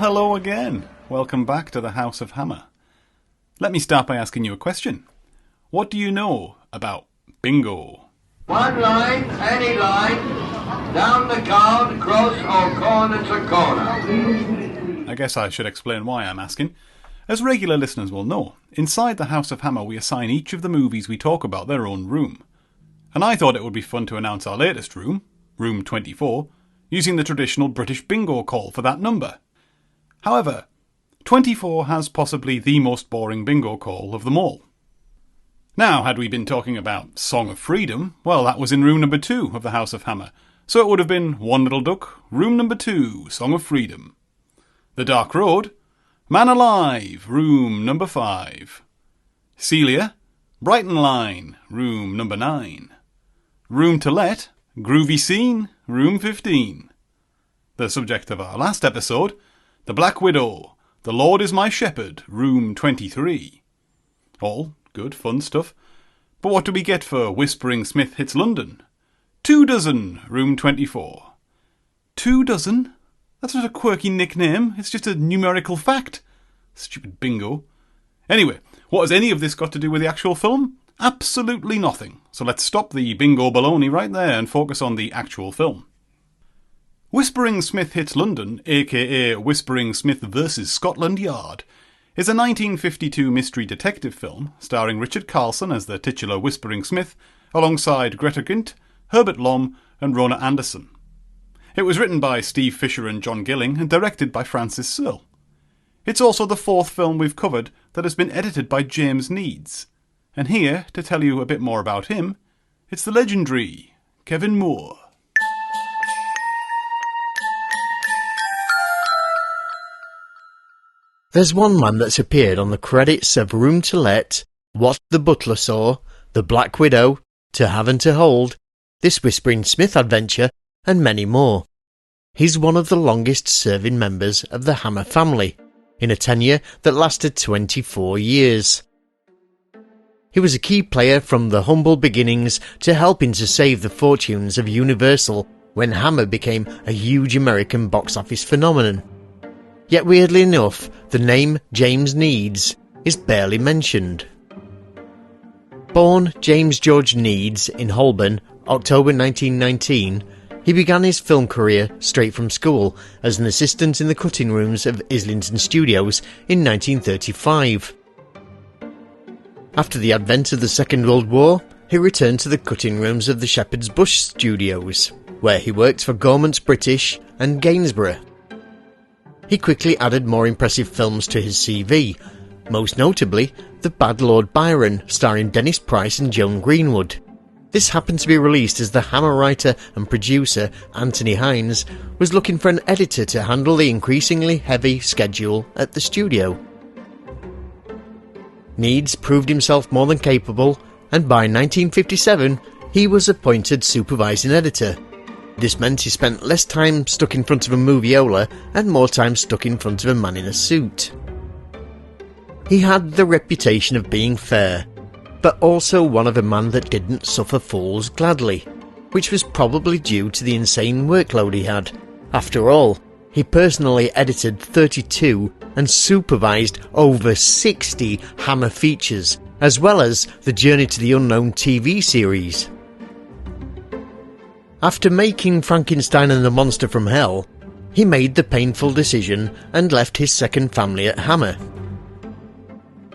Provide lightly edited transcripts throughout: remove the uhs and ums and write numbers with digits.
Well, hello again. Welcome back to the House of Hammer. Let me start by asking you a question. What do you know about bingo? One line, any line, down the card, cross or corner to corner. I guess I should explain why I'm asking. As regular listeners will know, inside the House of Hammer we assign each of the movies we talk about their own room. And I thought it would be fun to announce our latest room, Room 24, using the traditional British bingo call for that number. However, 24 has possibly the most boring bingo call of them all. Now, had we been talking about Song of Freedom, well, that was in room number 2 of the House of Hammer, so it would have been One Little Duck, room number 2, Song of Freedom. The Dark Road, Man Alive, room number 5. Celia, Brighton Line, room number 9. Room to Let, Groovy Scene, room 15. The subject of our last episode, The Black Widow, The Lord is My Shepherd, room 23. All good, fun stuff. But what do we get for Whispering Smith Hits London? 2 dozen, room 24. 2 dozen? That's not a quirky nickname, it's just a numerical fact. Stupid bingo. Anyway, what has any of this got to do with the actual film? Absolutely nothing. So let's stop the bingo baloney right there and focus on the actual film. Whispering Smith Hits London, aka Whispering Smith vs. Scotland Yard, is a 1952 mystery detective film starring Richard Carlson as the titular Whispering Smith, alongside Greta Gint, Herbert Lom and Rona Anderson. It was written by Steve Fisher and John Gilling and directed by Francis Searle. It's also the 4th film we've covered that has been edited by James Needs. And here, to tell you a bit more about him, it's the legendary Kevin Moore. There's one man that's appeared on the credits of Room to Let, What the Butler Saw, The Black Widow, To Have and to Hold, This Whispering Smith Adventure, and many more. He's one of the longest serving members of the Hammer family, in a tenure that lasted 24 years. He was a key player from the humble beginnings to helping to save the fortunes of Universal when Hammer became a huge American box office phenomenon. Yet weirdly enough, the name James Needs is barely mentioned. Born James George Needs in Holborn, October 1919, he began his film career straight from school as an assistant in the cutting rooms of Islington Studios in 1935. After the advent of the Second World War, he returned to the cutting rooms of the Shepherd's Bush Studios, where he worked for Gaumont British and Gainsborough. He quickly added more impressive films to his CV, most notably The Bad Lord Byron, starring Dennis Price and Joan Greenwood. This happened to be released as the Hammer writer and producer Anthony Hines was looking for an editor to handle the increasingly heavy schedule at the studio. Needs proved himself more than capable, and by 1957 he was appointed supervising editor. This meant he spent less time stuck in front of a moviola and more time stuck in front of a man in a suit. He had the reputation of being fair, but also one of a man that didn't suffer fools gladly, which was probably due to the insane workload he had. After all, he personally edited 32 and supervised over 60 Hammer features, as well as the Journey to the Unknown TV series. After making Frankenstein and the Monster from Hell, he made the painful decision and left his second family at Hammer.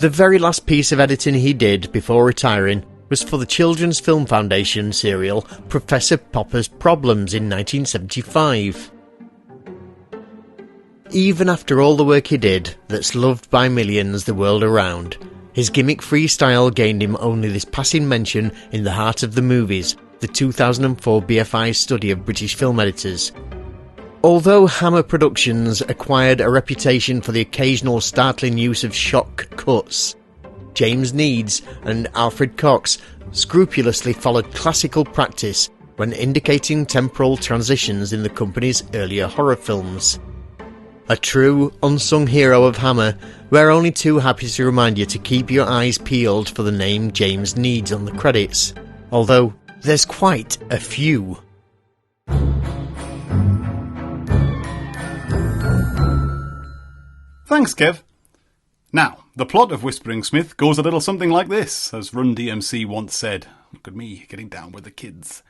The very last piece of editing he did before retiring was for the Children's Film Foundation serial Professor Popper's Problems in 1975. Even after all the work he did, that's loved by millions the world around, his gimmick-free style gained him only this passing mention in the Heart of the Movies, the 2004 BFI study of British film editors. Although Hammer Productions acquired a reputation for the occasional startling use of shock cuts, James Needs and Alfred Cox scrupulously followed classical practice when indicating temporal transitions in the company's earlier horror films. A true, unsung hero of Hammer, we're only too happy to remind you to keep your eyes peeled for the name James Needs on the credits, although there's quite a few. Thanks, Kev. Now, the plot of Whispering Smith goes a little something like this, as Run DMC once said. Look at me, getting down with the kids.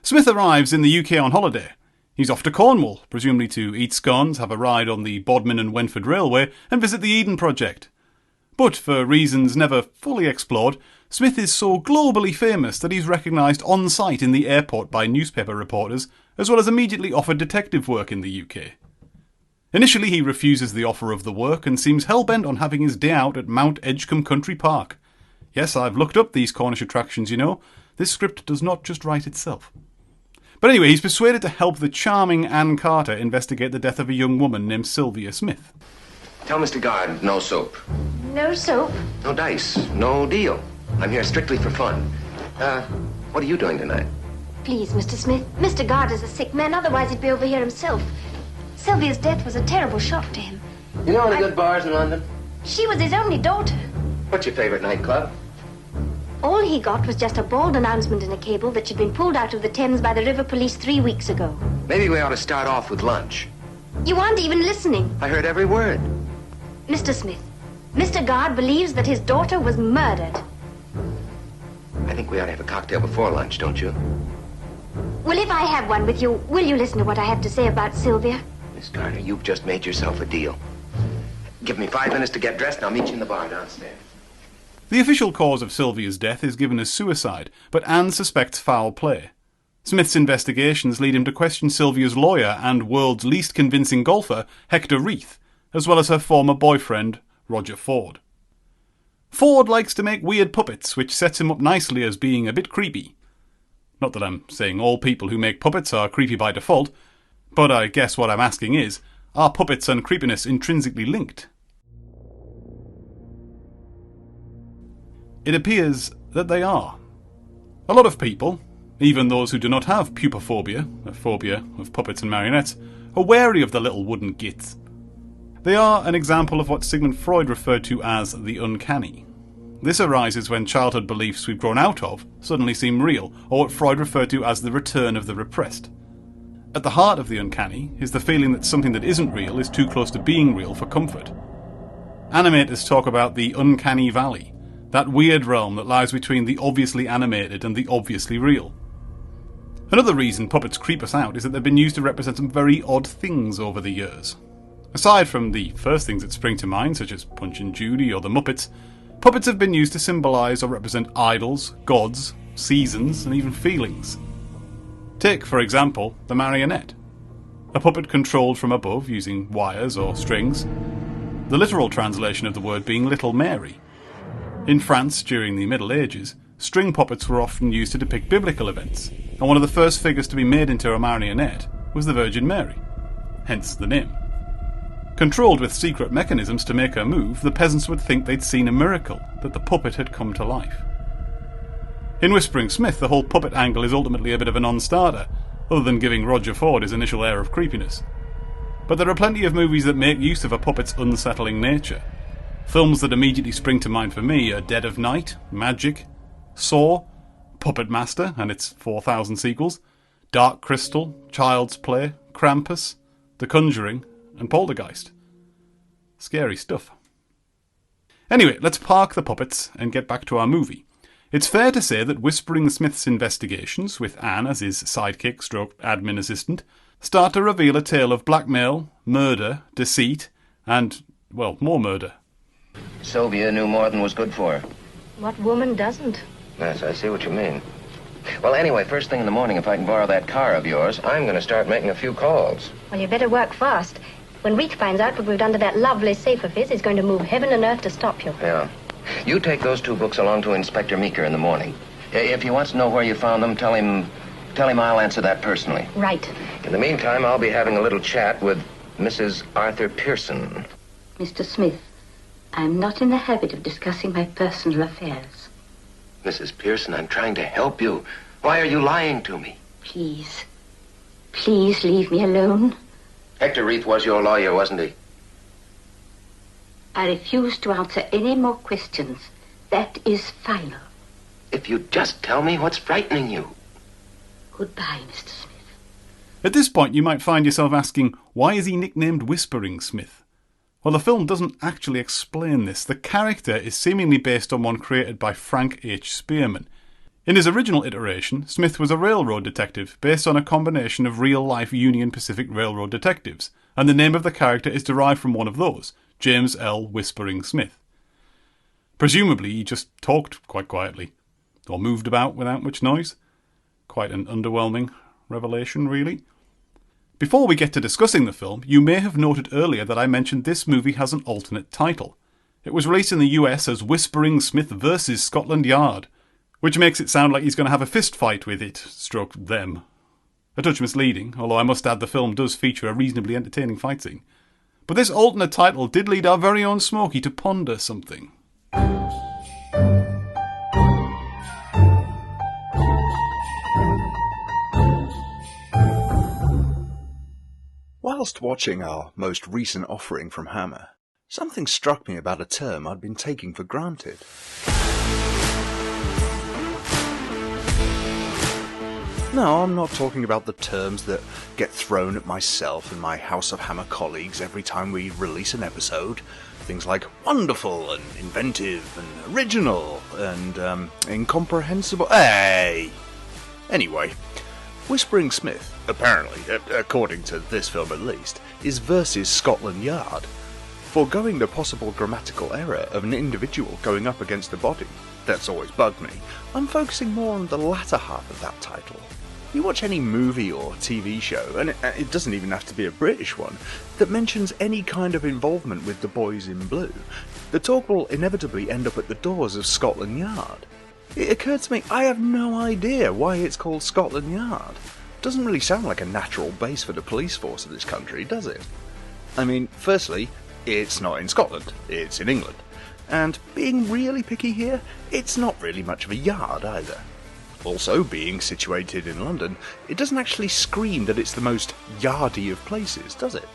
Smith arrives in the UK on holiday. He's off to Cornwall, presumably to eat scones, have a ride on the Bodmin and Wentford Railway, and visit the Eden Project. But, for reasons never fully explored, Smith is so globally famous that he's recognised on site in the airport by newspaper reporters, as well as immediately offered detective work in the UK. Initially he refuses the offer of the work and seems hell-bent on having his day out at Mount Edgecombe Country Park. Yes, I've looked up these Cornish attractions, you know. This script does not just write itself. But anyway, he's persuaded to help the charming Anne Carter investigate the death of a young woman named Sylvia Smith. Tell Mr. Guard, no soap. No soap? No dice. No deal. I'm here strictly for fun. What are you doing tonight? Please, Mr. Smith. Mr. Guard is a sick man, otherwise he'd be over here himself. Sylvia's death was a terrible shock to him. You know any good bars in London? She was his only daughter. What's your favorite nightclub? All he got was just a bald announcement in a cable that she'd been pulled out of the Thames by the River Police 3 weeks ago. Maybe we ought to start off with lunch. You aren't even listening. I heard every word. Mr. Smith, Mr. Guard believes that his daughter was murdered. I think we ought to have a cocktail before lunch, don't you? Well, if I have one with you, will you listen to what I have to say about Sylvia? Miss Carter, you've just made yourself a deal. Give me 5 minutes to get dressed and I'll meet you in the bar downstairs. The official cause of Sylvia's death is given as suicide, but Anne suspects foul play. Smith's investigations lead him to question Sylvia's lawyer and world's least convincing golfer, Hector Reith, as well as her former boyfriend, Roger Ford. Ford likes to make weird puppets, which sets him up nicely as being a bit creepy. Not that I'm saying all people who make puppets are creepy by default, but I guess what I'm asking is, are puppets and creepiness intrinsically linked? It appears that they are. A lot of people, even those who do not have pupophobia, a phobia of puppets and marionettes, are wary of the little wooden gits. They are an example of what Sigmund Freud referred to as the uncanny. This arises when childhood beliefs we've grown out of suddenly seem real, or what Freud referred to as the return of the repressed. At the heart of the uncanny is the feeling that something that isn't real is too close to being real for comfort. Animators talk about the uncanny valley, that weird realm that lies between the obviously animated and the obviously real. Another reason puppets creep us out is that they've been used to represent some very odd things over the years. Aside from the first things that spring to mind, such as Punch and Judy or the Muppets, puppets have been used to symbolise or represent idols, gods, seasons, and even feelings. Take, for example, the marionette. A puppet controlled from above using wires or strings. The literal translation of the word being Little Mary. In France, during the Middle Ages, string puppets were often used to depict biblical events, and one of the first figures to be made into a marionette was the Virgin Mary, hence the name. Controlled with secret mechanisms to make her move, the peasants would think they'd seen a miracle, that the puppet had come to life. In Whispering Smith, the whole puppet angle is ultimately a bit of a non-starter, other than giving Roger Ford his initial air of creepiness. But there are plenty of movies that make use of a puppet's unsettling nature. Films that immediately spring to mind for me are Dead of Night, Magic, Saw, Puppet Master and its 4,000 sequels, Dark Crystal, Child's Play, Krampus, The Conjuring, and Poltergeist. Scary stuff. Anyway, let's park the puppets and get back to our movie. It's fair to say that Whispering Smith's investigations, with Anne as his sidekick stroke admin assistant, start to reveal a tale of blackmail, murder, deceit, and, well, more murder. Sylvia knew more than was good for her. What woman doesn't? Yes, I see what you mean. Well, anyway, first thing in the morning, if I can borrow that car of yours, I'm going to start making a few calls. Well, you better work fast. When Reith finds out what we've done to that lovely safe of his, he's going to move heaven and earth to stop you. Yeah. You take those 2 books along to Inspector Meeker in the morning. If he wants to know where you found them, tell him I'll answer that personally. Right. In the meantime, I'll be having a little chat with Mrs. Arthur Pearson. Mr. Smith, I'm not in the habit of discussing my personal affairs. Mrs. Pearson, I'm trying to help you. Why are you lying to me? Please. Please leave me alone. Hector Reith was your lawyer, wasn't he? I refuse to answer any more questions. That is final. If you just tell me what's frightening you. Goodbye, Mr. Smith. At this point you might find yourself asking, why is he nicknamed Whispering Smith? Well, the film doesn't actually explain this. The character is seemingly based on one created by Frank H. Spearman. In his original iteration, Smith was a railroad detective based on a combination of real-life Union Pacific Railroad detectives, and the name of the character is derived from one of those, James L. Whispering Smith. Presumably he just talked quite quietly, or moved about without much noise. Quite an underwhelming revelation, really. Before we get to discussing the film, you may have noted earlier that I mentioned this movie has an alternate title. It was released in the US as Whispering Smith vs. Scotland Yard, which makes it sound like he's going to have a fist fight with it, stroke them. A touch misleading, although I must add the film does feature a reasonably entertaining fight scene. But this alternate title did lead our very own Smokey to ponder something. Whilst watching our most recent offering from Hammer, something struck me about a term I'd been taking for granted. No, I'm not talking about the terms that get thrown at myself and my House of Hammer colleagues every time we release an episode. Things like wonderful and inventive and original and incomprehensible. Hey! Anyway, Whispering Smith, apparently, according to this film at least, is versus Scotland Yard, foregoing the possible grammatical error of an individual going up against a body. That's always bugged me. I'm focusing more on the latter half of that title. You watch any movie or TV show, and it doesn't even have to be a British one, that mentions any kind of involvement with the boys in blue, the talk will inevitably end up at the doors of Scotland Yard. It occurred to me, I have no idea why it's called Scotland Yard. Doesn't really sound like a natural base for the police force of this country, does it? I mean, firstly, it's not in Scotland, it's in England. And being really picky here, it's not really much of a yard either. Also, being situated in London, it doesn't actually scream that it's the most yardy of places, does it?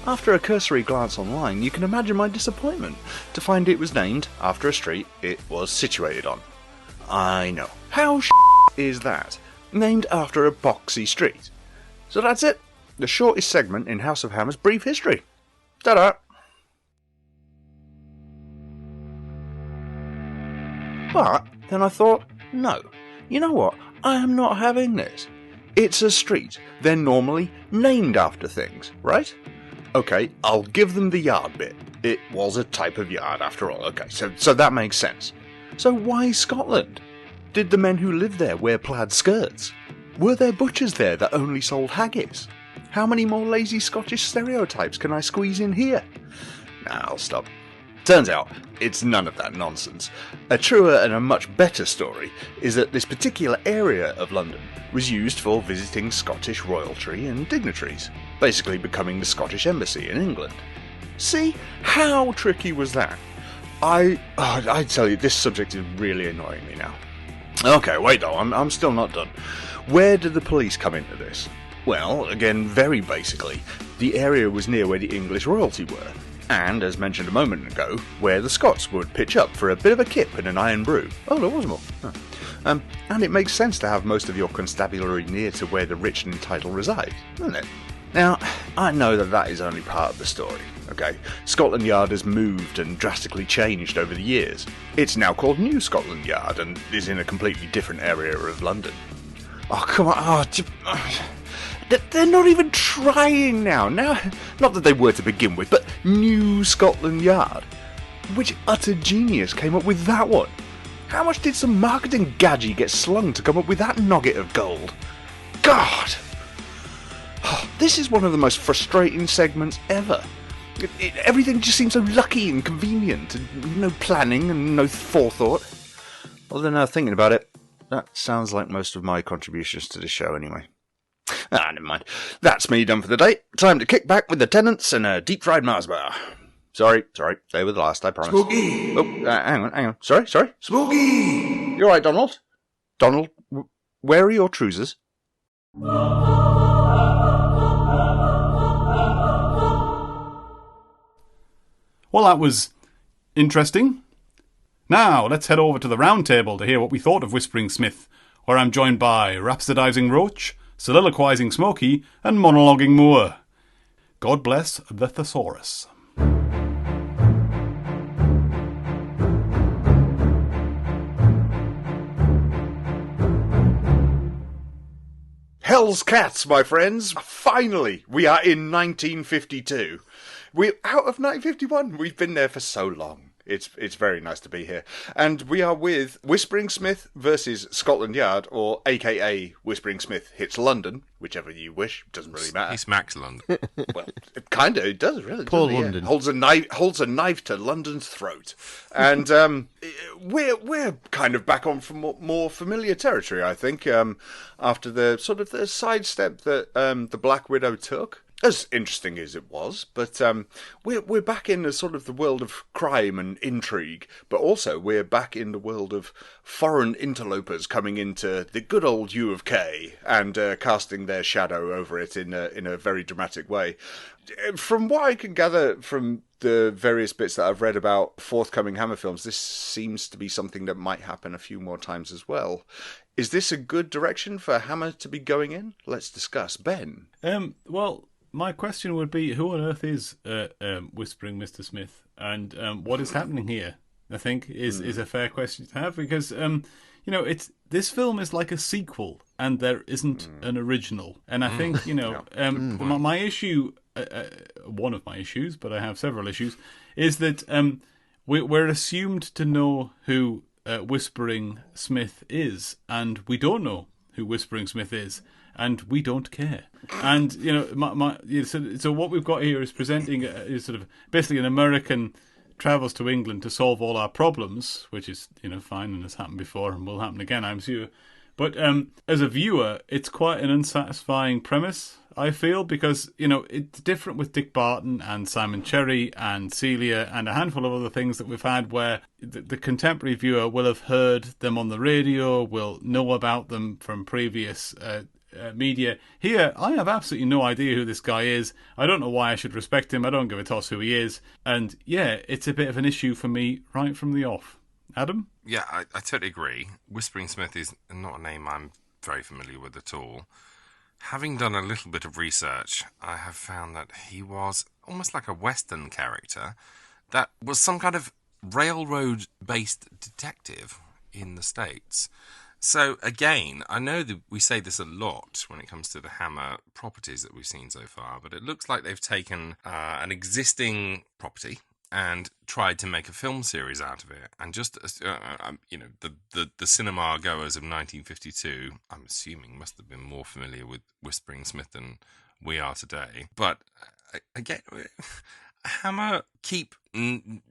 After a cursory glance online, you can imagine my disappointment to find it was named after a street it was situated on. I know. How is that? Named after a boxy street. So that's it. The shortest segment in House of Hammer's brief history. Ta-da! But then I thought, no. You know what? I am not having this. It's a street. They're normally named after things, right? Okay, I'll give them the yard bit. It was a type of yard after all. Okay, so that makes sense. So why Scotland? Did the men who lived there wear plaid skirts? Were there butchers there that only sold haggis? How many more lazy Scottish stereotypes can I squeeze in here? Nah, I'll stop. Turns out, it's none of that nonsense. A truer and a much better story is that this particular area of London was used for visiting Scottish royalty and dignitaries, basically becoming the Scottish embassy in England. See? How tricky was that? I tell you, this subject is really annoying me now. Okay, wait though, I'm still not done. Where did the police come into this? Well, again, very basically, the area was near where the English royalty were, and, as mentioned a moment ago, where the Scots would pitch up for a bit of a kip and an iron brew. Oh, there was more. Oh. And it makes sense to have most of your constabulary near to where the rich and entitled reside, doesn't it? Now, I know that is only part of the story, okay? Scotland Yard has moved and drastically changed over the years. It's now called New Scotland Yard and is in a completely different area of London. Oh, come on. They're not even trying now. Not that they were to begin with, but New Scotland Yard. Which utter genius came up with that one? How much did some marketing gadget get slung to come up with that nugget of gold? God! This is one of the most frustrating segments ever. Everything just seems so lucky and convenient, and no planning and no forethought. Although now thinking about it, that sounds like most of my contributions to the show anyway. Never mind. That's me done for the day. Time to kick back with the tenants and a deep-fried Mars bar. Sorry. They were the last, I promise. Smokey! Oh, hang on. Sorry? Smokey! You alright, Donald? Donald, where are your trousers? Well, that was interesting. Now, let's head over to the roundtable to hear what we thought of Whispering Smith, where I'm joined by rhapsodising Roach, soliloquising Smokey, and monologuing Moore. God bless the thesaurus. Hell's Cats, my friends. Finally, we are in 1952. We're out of 1951. We've been there for so long. It's very nice to be here. And we are with Whispering Smith versus Scotland Yard, or AKA Whispering Smith hits London, whichever you wish. Doesn't really matter. He smacks London. Well, it does, really. Poor doesn't it? London. Yeah. Holds a knife to London's throat. And we're kind of back on from more familiar territory, I think, after the sort of the sidestep that the Black Widow took. As interesting as it was, but we're back in the sort of the world of crime and intrigue, but also we're back in the world of foreign interlopers coming into the good old U of K and casting their shadow over it in a very dramatic way. From what I can gather from the various bits that I've read about forthcoming Hammer films, this seems to be something that might happen a few more times as well. Is this a good direction for Hammer to be going in? Let's discuss. Ben? Well, my question would be, who on earth is Whispering Mr. Smith, and what is happening here? I think is a fair question to have, because this film is like a sequel, and there isn't an original. And I think my issue, one of my issues, but I have several issues, is that we're assumed to know who Whispering Smith is, and we don't know who Whispering Smith is. And we don't care. And so what we've got here is presenting is sort of basically an American travels to England to solve all our problems, which is fine and has happened before and will happen again, I'm sure. But as a viewer, it's quite an unsatisfying premise, I feel, because it's different with Dick Barton and Simon Cherry and Celia and a handful of other things that we've had, where the contemporary viewer will have heard them on the radio, will know about them from previous media. Here, I have absolutely no idea who this guy is. I don't know why I should respect him. I don't give a toss who he is. And yeah, it's a bit of an issue for me right from the off. Adam? Yeah, I totally agree. Whispering Smith is not a name I'm very familiar with at all. Having done a little bit of research, I have found that he was almost like a Western character that was some kind of railroad-based detective in the States. So, again, I know that we say this a lot when it comes to the Hammer properties that we've seen so far, but it looks like they've taken an existing property and tried to make a film series out of it. And just, the cinema goers of 1952, I'm assuming, must have been more familiar with Whispering Smith than we are today. But, again, Hammer keep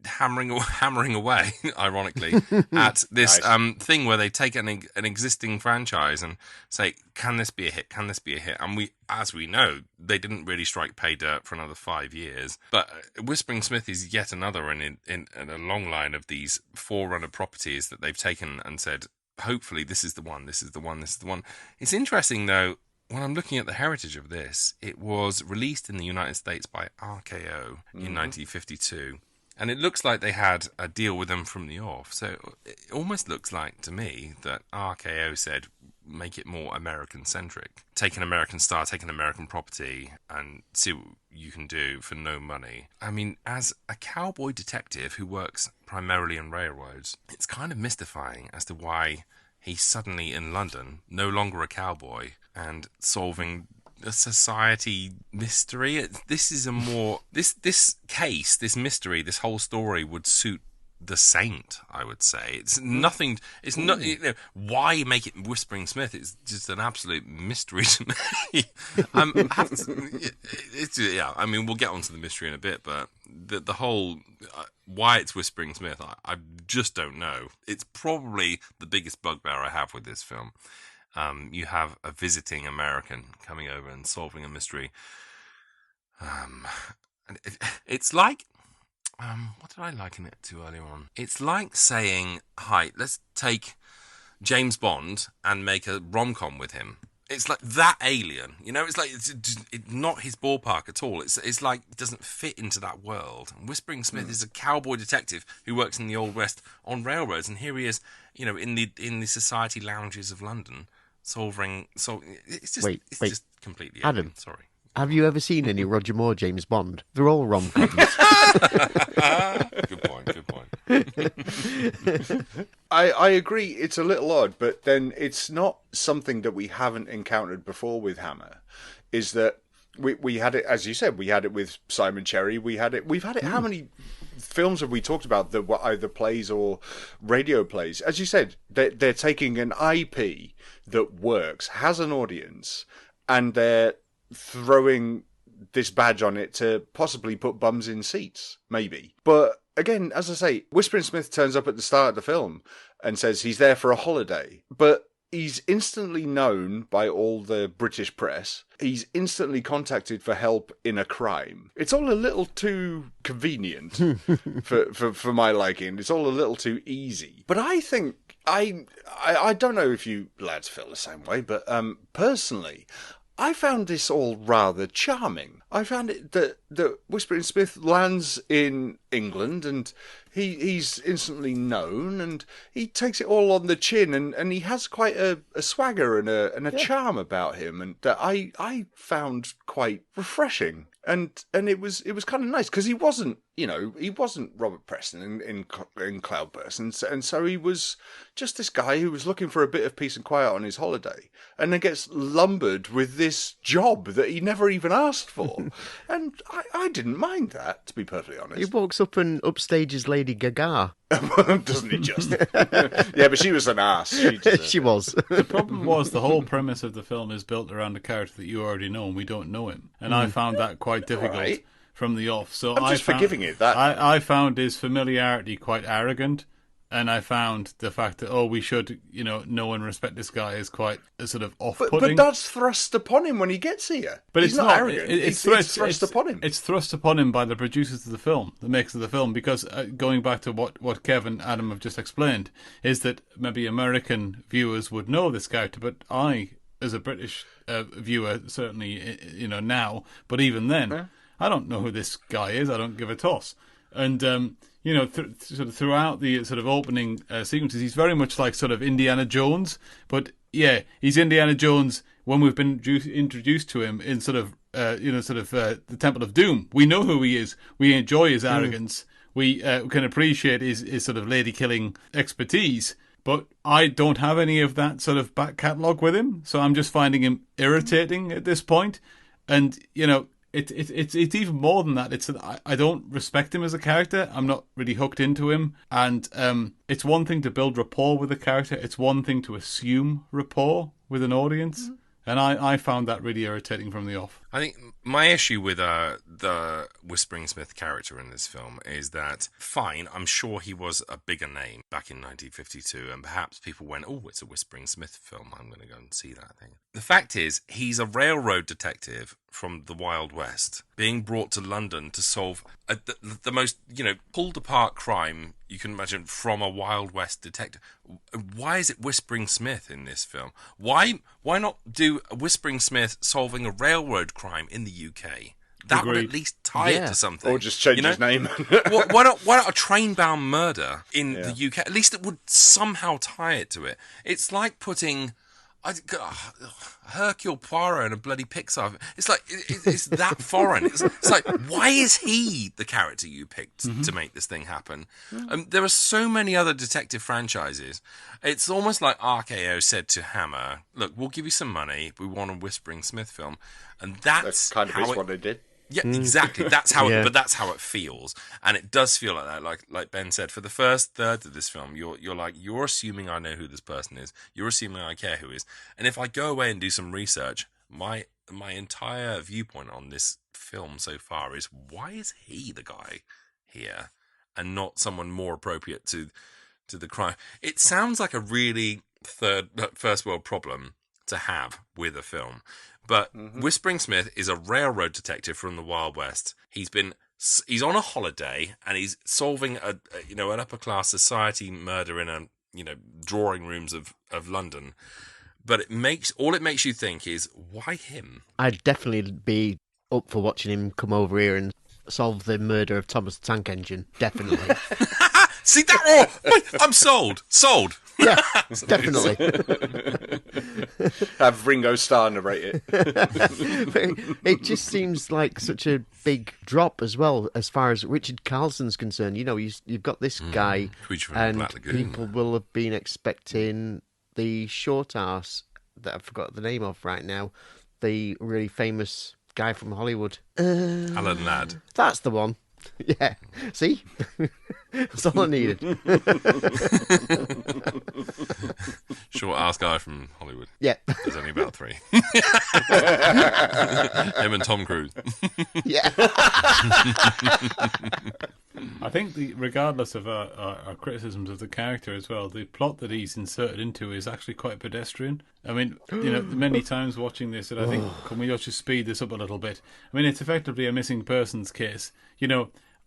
hammering away, ironically, at this thing where they take an existing franchise and say, can this be a hit? Can this be a hit? And as we know, they didn't really strike pay dirt for another 5 years. But Whispering Smith is yet another in a long line of these forerunner properties that they've taken and said, hopefully this is the one, this is the one, this is the one. It's interesting, though, when I'm looking at the heritage of this, it was released in the United States by RKO in 1952. And it looks like they had a deal with them from the off. So it almost looks like, to me, that RKO said, make it more American-centric. Take an American star, take an American property, and see what you can do for no money. I mean, as a cowboy detective who works primarily on railroads, it's kind of mystifying as to why he's suddenly in London, no longer a cowboy, and solving a society mystery. This is a more this case, this mystery, this whole story would suit The Saint, I would say. It's nothing. It's not. Why make it Whispering Smith? It's just an absolute mystery to me. I mean, we'll get onto the mystery in a bit, but the whole why it's Whispering Smith, I just don't know. It's probably the biggest bugbear I have with this film. You have a visiting American coming over and solving a mystery. And it's like, what did I liken it to earlier on? It's like saying, hi, let's take James Bond and make a rom-com with him. It's like that Alien, it's like it's not his ballpark at all. It's like it doesn't fit into that world. And Whispering Smith is a cowboy detective who works in the Old West on railroads, and here he is, in the society lounges of London, solving. So it's just just completely Adam. Sorry. Have you ever seen any Roger Moore James Bond? They're all rom-coms. Good point. Good point. I agree. It's a little odd, but then it's not something that we haven't encountered before with Hammer. Is that we had it, as you said, we had it with Simon Cherry. We've had it. How many films have we talked about that were either plays or radio plays? As you said, they're taking an IP that works, has an audience, and they're throwing this badge on it to possibly put bums in seats, maybe. But again, as I say, Whispering Smith turns up at the start of the film and says he's there for a holiday, but he's instantly known by all the British press. He's instantly contacted for help in a crime. It's all a little too convenient for my liking. It's all a little too easy. But I think I don't know if you lads feel the same way, but personally, I found this all rather charming. I found it that Whispering Smith lands in England and he's instantly known and he takes it all on the chin and he has quite a swagger and a charm about him and that I found quite refreshing. And it was kind of nice because he wasn't Robert Preston in Cloudburst, and so he was just this guy who was looking for a bit of peace and quiet on his holiday, and then gets lumbered with this job that he never even asked for, and I didn't mind that, to be perfectly honest. He walks up and upstages Lady Gaga. Doesn't he just? Yeah, but she was an ass. She was. The problem was the whole premise of the film is built around a character that you already know and we don't know him. And I found that quite difficult from the off. So I'm just forgiving it. That I found his familiarity quite arrogant. And I found the fact that, we should, know and respect this guy is quite sort of off-putting. But that's thrust upon him when he gets here. But he's not arrogant. It's thrust upon him. It's thrust upon him by the producers of the film, the makers of the film, because going back to what Kev and Adam have just explained, is that maybe American viewers would know this character, but I, as a British viewer, certainly, now, but even then, I don't know who this guy is. I don't give a toss. And, sort of throughout the sort of opening sequences, he's very much like sort of Indiana Jones. But, yeah, he's Indiana Jones when we've been introduced to him in the Temple of Doom. We know who he is. We enjoy his arrogance. We can appreciate his sort of lady-killing expertise. But I don't have any of that sort of back catalogue with him. So I'm just finding him irritating at this point. And, It's even more than that. It's that I don't respect him as a character. I'm not really hooked into him. And it's one thing to build rapport with a character. It's one thing to assume rapport with an audience. And I found that really irritating from the off. I think my issue with the Whispering Smith character in this film is that, fine, I'm sure he was a bigger name back in 1952, and perhaps people went, oh, it's a Whispering Smith film, I'm going to go and see that thing. The fact is, he's a railroad detective from the Wild West, being brought to London to solve the most, pulled apart crime you can imagine from a Wild West detective. Why is it Whispering Smith in this film? Why not do a Whispering Smith solving a railroad crime in the UK? That would at least tie it to something. Or just change his name. why not a train-bound murder in the UK? At least it would somehow tie it to it. It's like putting Hercule Poirot in a bloody Pixar. It's like it's that foreign. It's like, why is he the character you picked to make this thing happen? There are so many other detective franchises. It's almost like RKO said to Hammer, "Look, we'll give you some money. We want a Whispering Smith film," and that's kind of what they did. Yeah, exactly. That's how, but that's how it feels, and it does feel like that. Like Ben said, for the first third of this film, you're assuming I know who this person is. You're assuming I care who is, and if I go away and do some research, my entire viewpoint on this film so far is, why is he the guy here, and not someone more appropriate to the crime? It sounds like a really first world problem to have with a film. But Whispering Smith is a railroad detective from the Wild West. He's on a holiday and he's solving an upper class society murder in drawing rooms of London. But it makes you think is, why him? I'd definitely be up for watching him come over here and solve the murder of Thomas the Tank Engine. Definitely. See that? Oh, I'm sold. Yeah, definitely. Have Ringo Starr narrate it. It just seems like such a big drop as well, as far as Richard Carlson's concerned. You know, you've got this guy, and people will have been expecting the short ass that I've forgot the name of right now, the really famous guy from Hollywood. Alan Ladd. That's the one. Yeah. See? That's all I needed. Short ass guy from Hollywood. Yeah. There's only about 3. Him and Tom Cruise. Yeah. I think, regardless of our criticisms of the character as well, the plot that he's inserted into is actually quite pedestrian. I mean, many times watching this, and I think, can we just speed this up a little bit? I mean, it's effectively a missing persons case.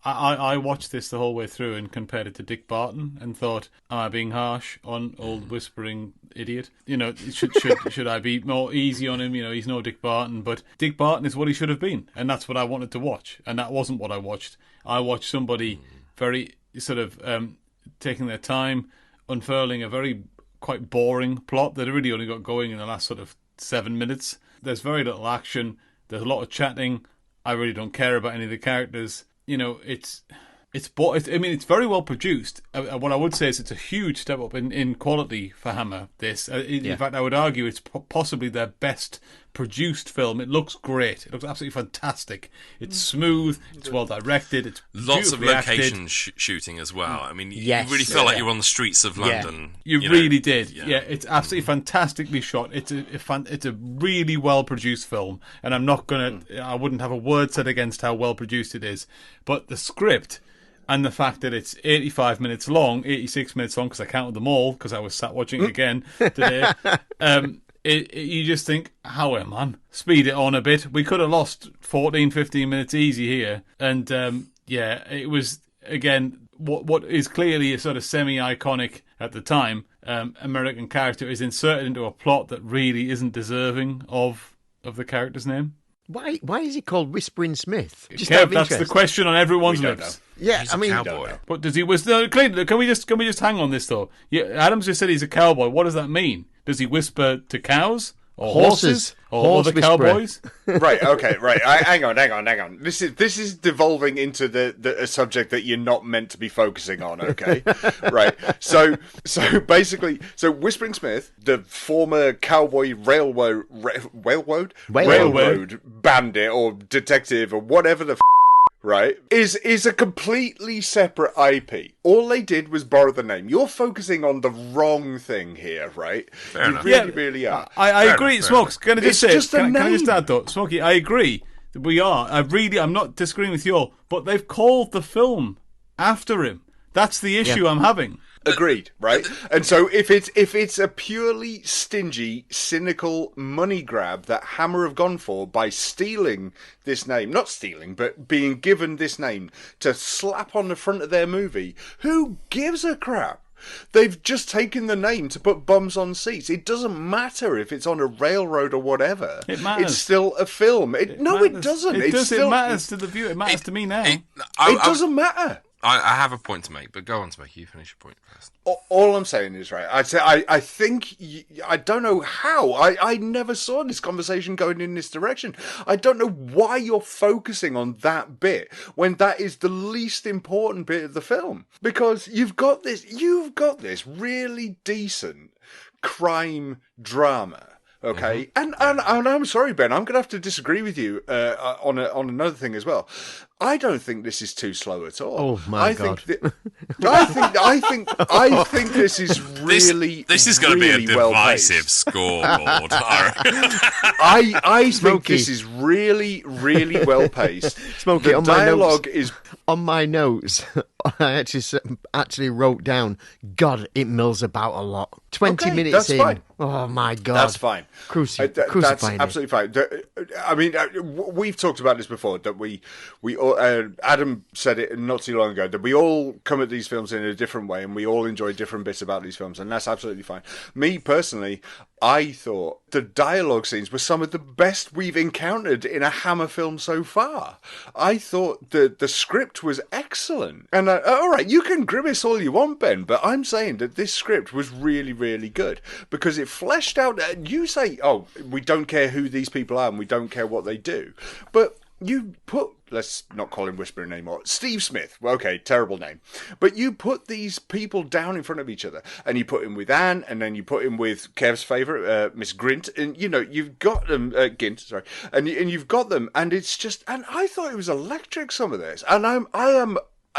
I watched this the whole way through and compared it to Dick Barton and thought, am I being harsh on old whispering idiot? Should I be more easy on him? He's no Dick Barton, but Dick Barton is what he should have been, and that's what I wanted to watch, and that wasn't what I watched. I watched somebody very sort of taking their time, unfurling a very quite boring plot that really only got going in the last sort of 7 minutes. There's very little action. There's a lot of chatting. I really don't care about any of the characters. It's very well produced. What I would say is it's a huge step up in quality for Hammer. In fact, I would argue it's possibly their best produced film. It looks great. It looks absolutely fantastic. It's smooth. It's well directed. It's lots of location acted. Shooting as well. I mean, yes. You really felt like you were on the streets of London. You really did. Yeah, it's absolutely fantastically shot. It's a really well produced film, and I'm not I wouldn't have a word said against how well produced it is. But the script and the fact that it's 85 minutes long, 86 minutes long, because I counted them all, because I was sat watching it again today, you just think, how man, speed it on a bit. We could have lost 14, 15 minutes easy here. And, it was, again, what is clearly a sort of semi-iconic at the time American character is inserted into a plot that really isn't deserving of the character's name. Why is he called Whispering Smith? Kev, that's the question on everyone's lips. Yeah, He's a cowboy. But does he whisper? Clayton, can we just hang on this though? Yeah, Adams just said he's a cowboy. What does that mean? Does he whisper to cows or horses or other cowboys? Right. Okay. Right. Hang on. This is devolving into a subject that you're not meant to be focusing on. Okay. Right. So basically, Whispering Smith, the former cowboy railroad bandit or detective or whatever the. Right, is a completely separate IP. All they did was borrow the name. You're focusing on the wrong thing here, right? Fair enough. Really are. I agree, Smokes. Can I just say, can I just add though, Smokey? I agree. We are. I'm not disagreeing with you all, but they've called the film after him. That's the issue I'm having. Agreed, right? And so if it's a purely stingy, cynical money grab that Hammer have gone for by stealing this name, not stealing, but being given this name to slap on the front of their movie, who gives a crap? They've just taken the name to put bums on seats. It doesn't matter if it's on a railroad or whatever. It matters. It's still a film. It doesn't. It matters to the viewer. It matters to me now. It doesn't matter. I have a point to make, but go on, Smokey. You finish your point first. All I'm saying is, right, I think, I don't know how, I never saw this conversation going in this direction. I don't know why you're focusing on that bit when that is the least important bit of the film. Because you've got this really decent crime drama. Okay, and I'm sorry, Ben. I'm going to have to disagree with you on another thing as well. I don't think this is too slow at all. Oh my God! I think this is really this is going to be a divisive scoreboard. I think this is really well paced. Smokey, the dialogue is on my notes. I actually wrote down, God, it mills about a lot. 20 minutes that's in. Fine. Oh, my God. That's fine. Crucifying That's absolutely fine. I mean, we've talked about this before, that we thought Adam said it not too long ago that we all come at these films in a different way and we all enjoy different bits about these films, and that's absolutely fine. Me personally, I thought the dialogue scenes were some of the best we've encountered in a Hammer film so far. I thought the script was excellent. And all right, you can grimace all you want, Ben, but I'm saying that this script was really, really good because it fleshed out. You say, oh, we don't care who these people are and we don't care what they do. But you put, let's not call him Whispering anymore, Steve Smith. Well, okay, terrible name. But you put these people down in front of each other, and you put him with Anne, and then you put him with Kev's favourite, Miss Grint, and you've got them, Gint, sorry, and you've got them, and it's just, and I thought it was electric, some of this, and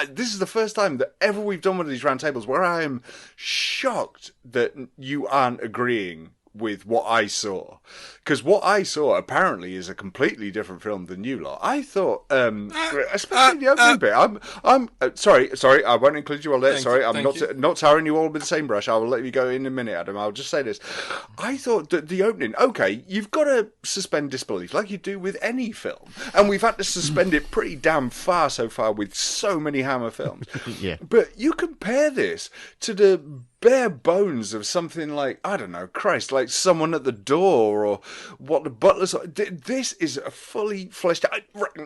this is the first time that ever we've done one of these round tables where I am shocked that you aren't agreeing with what I saw, because what I saw apparently is a completely different film than you lot. I thought, especially the opening bit. I'm sorry, I won't include you on that. Sorry, I'm not tarring you all with the same brush. I will let you go in a minute, Adam. I'll just say this: I thought that the opening, okay, you've got to suspend disbelief like you do with any film, and we've had to suspend it pretty damn far so far with so many Hammer films. Yeah, but you compare this to the bare bones of something like, I don't know, Christ, like Someone at the Door or what the Butler's. This is a fully fleshed out.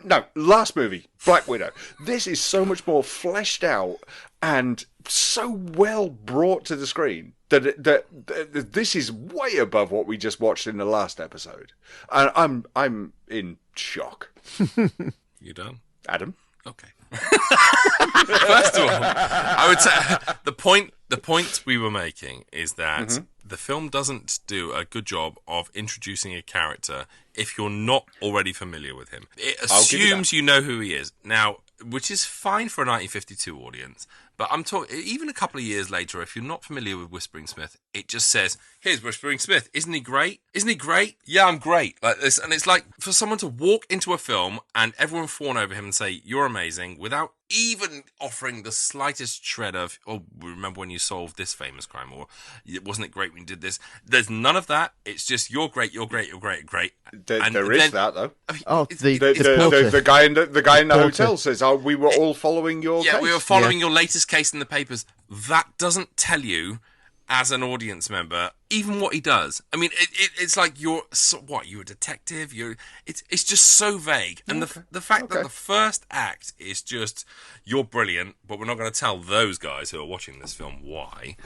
No, last movie, Black Widow. This is so much more fleshed out and so well brought to the screen that this is way above what we just watched in the last episode. And I'm in shock. You done, Adam? Okay. First of all, I would say the point we were making is that the film doesn't do a good job of introducing a character if you're not already familiar with him. It assumes you know who he is. Now, which is fine for a 1952 audience, but I'm talking even a couple of years later, if you're not familiar with Whispering Smith, it just says, here's Whispering Smith. Isn't he great? Isn't he great? Yeah, I'm great. Like this. And it's like for someone to walk into a film and everyone fawn over him and say, you're amazing, without even offering the slightest shred of, oh, remember when you solved this famous crime, or wasn't it great when you did this? There's none of that. It's just, you're great, you're great, you're great, great. There is that, though. I mean, the guy in the hotel says, "Oh, we were all following your case." Yeah, we were following your latest case in the papers. That doesn't tell you, as an audience member, even what he does. I mean, it's like you're a detective. It's just so vague, and the fact that the first act is just, you're brilliant, but we're not going to tell those guys who are watching this film why.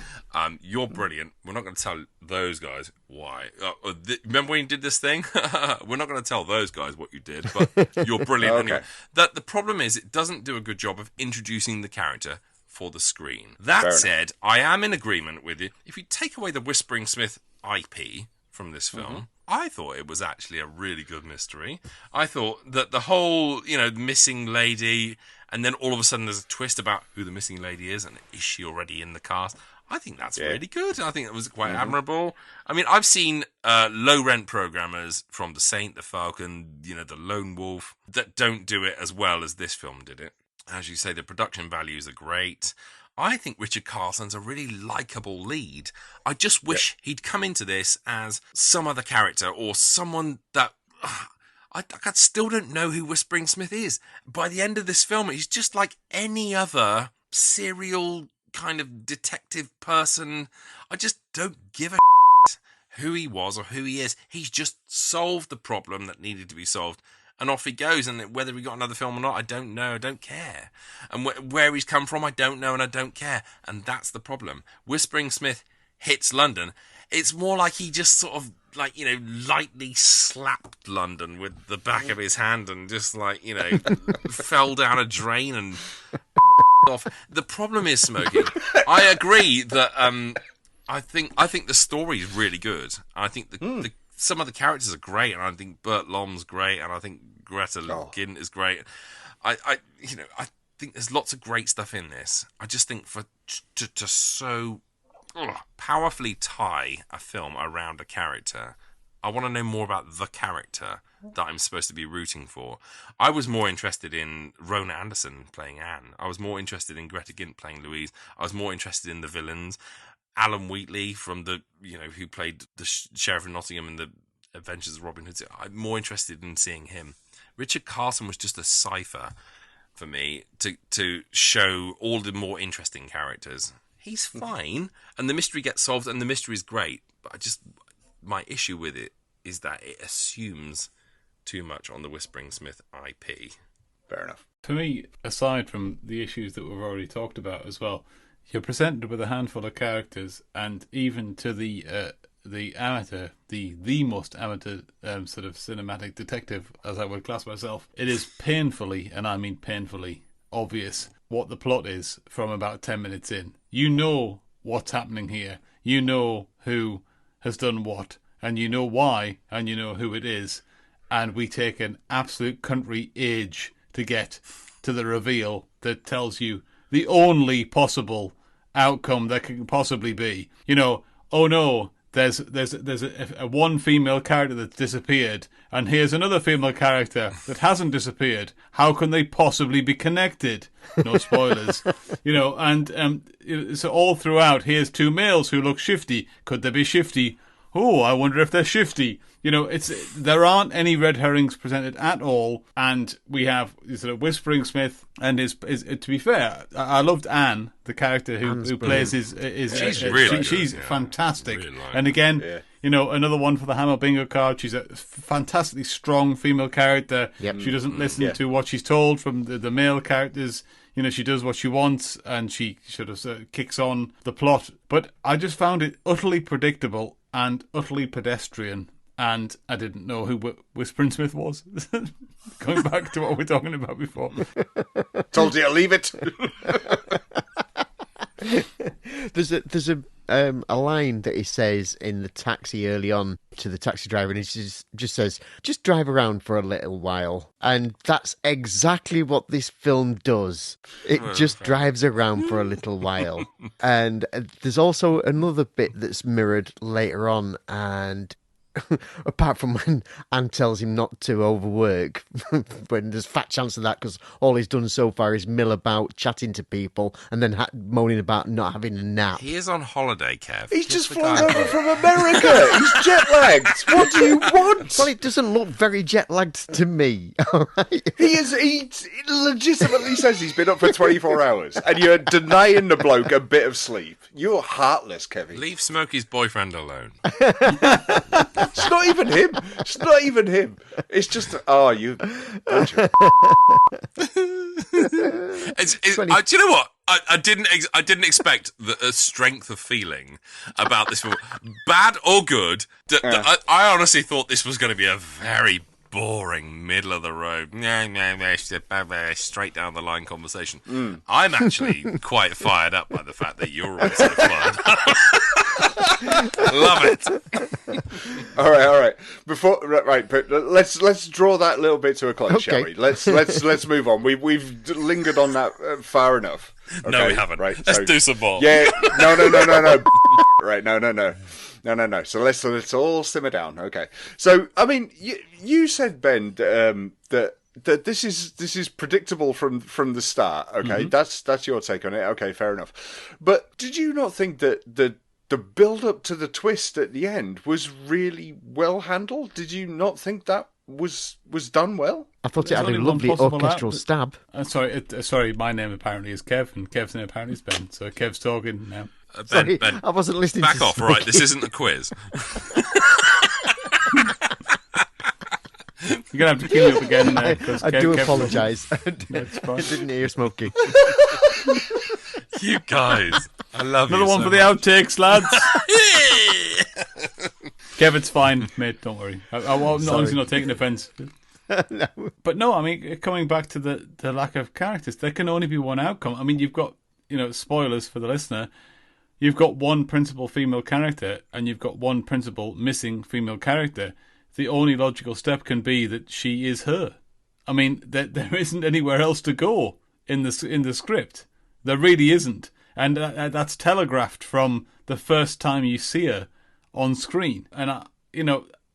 You're brilliant. We're not going to tell those guys why. Remember when you did this thing? We're not going to tell those guys what you did, but you're brilliant anyway. The problem is it doesn't do a good job of introducing the character for the screen. That said, I am in agreement with you. If you take away the Whispering Smith IP from this film, I thought it was actually a really good mystery. I thought that the whole, missing lady, and then all of a sudden there's a twist about who the missing lady is, and is she already in the cast? I think that's really good. I think it was quite admirable. I mean, I've seen low-rent programmers from The Saint, The Falcon, The Lone Wolf, that don't do it as well as this film did it. As you say, the production values are great. I think Richard Carlson's a really likeable lead. I just wish he'd come into this as some other character or someone that... I still don't know who Whispering Smith is. By the end of this film, he's just like any other serial kind of detective person. I just don't give a who he was or who he is. He's just solved the problem that needed to be solved. And off he goes, and whether he got another film or not, I don't know, I don't care. And where he's come from, I don't know, and I don't care. And that's the problem. Whispering Smith hits London. It's more like he just sort of, lightly slapped London with the back of his hand and just, fell down a drain and off. The problem is, Smokey, I agree that I think the story is really good. I think some of the characters are great, and I think Burt Lom's great, and I think Greta Gint is great. I think there's lots of great stuff in this. I just think to so powerfully tie a film around a character, I want to know more about the character that I'm supposed to be rooting for. I was more interested in Rona Anderson playing Anne. I was more interested in Greta Gint playing Louise. I was more interested in the villains. Alan Wheatley from who played the Sheriff of Nottingham in the Adventures of Robin Hood. I'm more interested in seeing him. Richard Carlson was just a cipher, for me to show all the more interesting characters. He's fine, and the mystery gets solved, and the mystery is great. But my issue with it is that it assumes too much on the Whispering Smith IP. Fair enough. For me, aside from the issues that we've already talked about as well, you're presented with a handful of characters, and even to the amateur, the most amateur sort of cinematic detective, as I would class myself, it is painfully, and I mean painfully, obvious what the plot is from about 10 minutes in. You know what's happening here. You know who has done what, and you know why, and you know who it is. And we take an absolute country age to get to the reveal that tells you the only possible outcome that can possibly be. You know, oh no, there's a one female character that's disappeared, and here's another female character that hasn't disappeared. How can they possibly be connected? No spoilers. You know, and so all throughout, here's two males who look shifty. Could they be shifty? Oh, I wonder if they're shifty. You know, there aren't any red herrings presented at all, and we have sort of Whispering Smith and his to be fair, I loved Anne, the character who plays his she's fantastic. Really and again, you know, another one for the Hammer bingo card. She's a fantastically strong female character. Yep. She doesn't listen to what she's told from the male characters. You know, she does what she wants, and she sort of kicks on the plot. But I just found it utterly predictable and utterly pedestrian. And I didn't know who Whispering Smith was. Going back to what we were talking about before. Told you to leave it. There's a line that he says in the taxi early on to the taxi driver, and he just says, "Just drive around for a little while." And that's exactly what this film does. It just drives around for a little while. And there's also another bit that's mirrored later on, and apart from when Anne tells him not to overwork, when there's fat chance of that because all he's done so far is mill about, chatting to people, and then moaning about not having a nap. He is on holiday, Kev. He's just flown over from America. He's jet-lagged. What do you want? Well, it doesn't look very jet-lagged to me. All right? He legitimately says he's been up for 24 hours, and you're denying the bloke a bit of sleep. You're heartless, Kevin. Leave Smokey's boyfriend alone. It's not even him. It's not even him. It's just, you. Do you know what? I didn't expect the strength of feeling about this film, bad or good. I honestly thought this was going to be a very boring, middle of the road, straight down the line conversation. I'm actually quite fired up by the fact that you're also fun. Love it. All right. But let's draw that little bit to a close, shall we? Let's move on. We've lingered on that far enough. Okay? No, we haven't. Right, let's do some more. Yeah. No. Right. No. So let's all simmer down. Okay. So I mean, you said, Ben, that this is predictable from the start. Okay, that's your take on it. Okay, fair enough. But did you not think that the build up to the twist at the end was really well handled? Did you not think that was done well? I thought it had a lovely orchestral stab. Sorry, my name apparently is Kev, and Kev's name apparently is Ben. So Kev's talking now. Ben, I wasn't listening. Back to off, all right? This isn't a quiz. You're going to have to cue me up again. I do apologise. I didn't hear Smokey. You guys, I love Another one so for the outtakes, lads. Kev, it's fine, mate. Don't worry. I'm honestly not taking offence. No. But no, I mean, coming back to the lack of characters, there can only be one outcome. I mean, you've got, spoilers for the listener. You've got one principal female character, and you've got one principal missing female character. The only logical step can be that she is her. I mean, there isn't anywhere else to go in the script. There really isn't, and that's telegraphed from the first time you see her on screen. And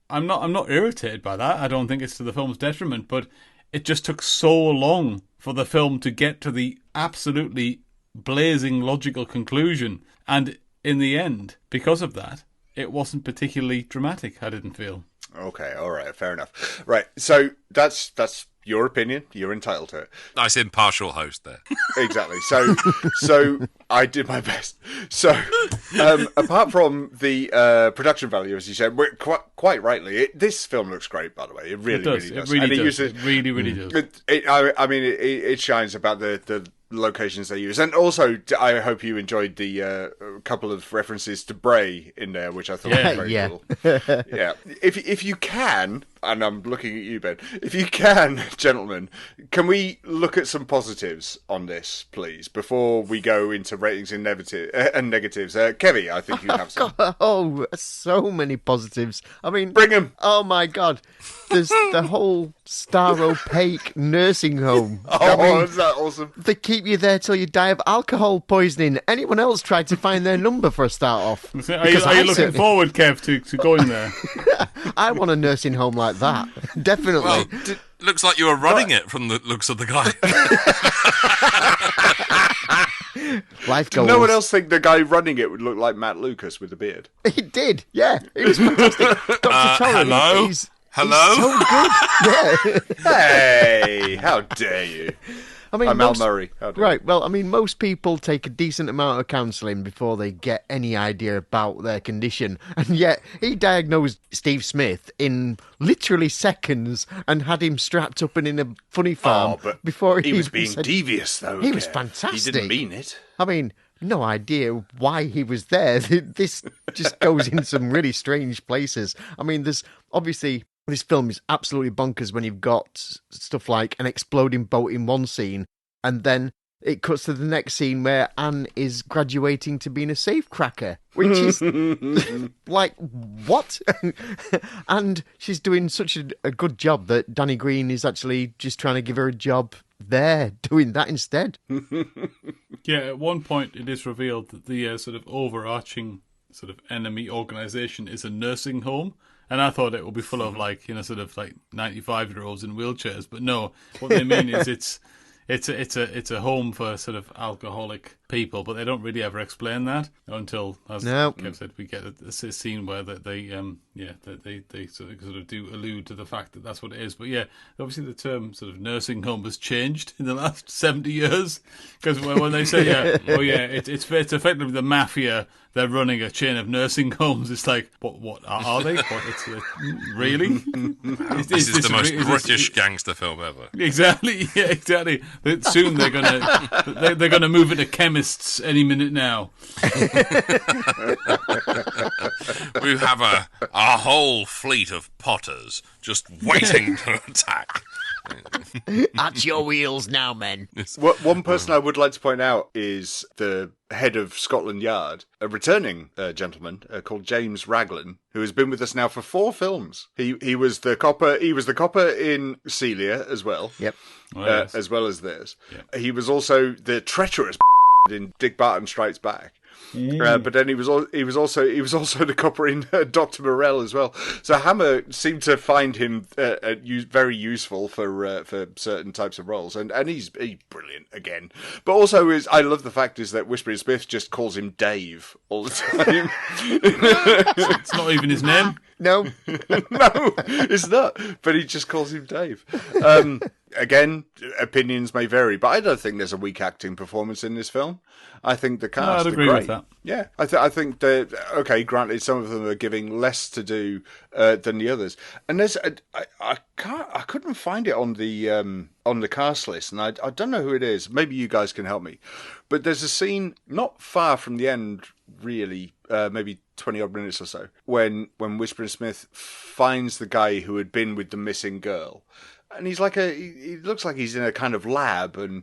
I'm not irritated by that. I don't think it's to the film's detriment, but it just took so long for the film to get to the absolutely blazing logical conclusion. And in the end, because of that, it wasn't particularly dramatic, I didn't feel. Okay, all right, fair enough. Right, so that's your opinion. You're entitled to it. Nice impartial host there. Exactly. So I did my best. So apart from the production value, as you said, quite rightly, this film looks great. By the way, it really does. It really does. It really does. It shines about the locations they use, and also I hope you enjoyed the couple of references to Bray in there, which I thought was very cool. Yeah, if you can, and I'm looking at you, Ben. If you can, gentlemen, can we look at some positives on this, please, before we go into ratings and negatives? Kevy, I think you have some. Oh, so many positives. I mean, bring them. Oh my God, there's the whole star opaque nursing home. Is that awesome? They keep you there till you die of alcohol poisoning. Anyone else tried to find their number for a start off? Are you looking forward, Kev, to going there? I want a nursing home like that. Definitely. Well, looks like you were running it from the looks of the guy. Life goals. Did no one else think the guy running it would look like Matt Lucas with a beard? He did, yeah. He was fantastic. Dr. Torrance, hello? He's so good. Yeah. Hey, how dare you? I mean, I'm Al Murray. Right, well, I mean, most people take a decent amount of counselling before they get any idea about their condition. And yet, he diagnosed Steve Smith in literally seconds and had him strapped up and in a funny farm before he was being devious, though. He was fantastic. He didn't mean it. I mean, no idea why he was there. This just goes in some really strange places. I mean, there's obviously... This film is absolutely bonkers when you've got stuff like an exploding boat in one scene, and then it cuts to the next scene where Anne is graduating to being a safecracker, which is like, what? And she's doing such a good job that Danny Green is actually just trying to give her a job there, doing that instead. Yeah, at one point it is revealed that the sort of overarching sort of enemy organisation is a nursing home. And I thought it would be full of sort of 95-year-olds in wheelchairs, but no. What they mean is it's a home for sort of alcoholic people, but they don't really ever explain that until, as Kev said, we get a scene where they sort of do allude to the fact that that's what it is. But yeah, obviously the term sort of nursing home has changed in the last 70 years, because when they say it's effectively the mafia. They're running a chain of nursing homes. It's like, what are they? Really? This is the most British gangster film ever. Exactly. Yeah, exactly. Soon they're gonna move it to chemists any minute now. We have a whole fleet of potters just waiting to attack. At your wheels now, men. One person I would like to point out is the head of Scotland Yard, a returning gentleman called James Raglan, who has been with us now for 4 films. He was the copper. He was the copper in Celia as well. Yep. Yes. As well as this. Yep. He was also the treacherous in Dick Barton Strikes Back. But then he was also the copper in Dr. Morell as well. So Hammer seemed to find him very useful for certain types of roles, and he's brilliant again. But also I love the fact is that Whispering Smith just calls him Dave all the time. It's not even his name. No, no, it's not. But he just calls him Dave. Again, opinions may vary, but I don't think there's a weak acting performance in this film. I think the cast I'd agree are great. with that. Yeah, I think that, okay, granted, some of them are giving less to do than the others, and there's I couldn't find it on the cast list, and I don't know who it is. Maybe you guys can help me. But there's a scene not far from the end, really, maybe 20 odd minutes or so, when Whispering Smith finds the guy who had been with the missing girl. And he's he looks like he's in a kind of lab, and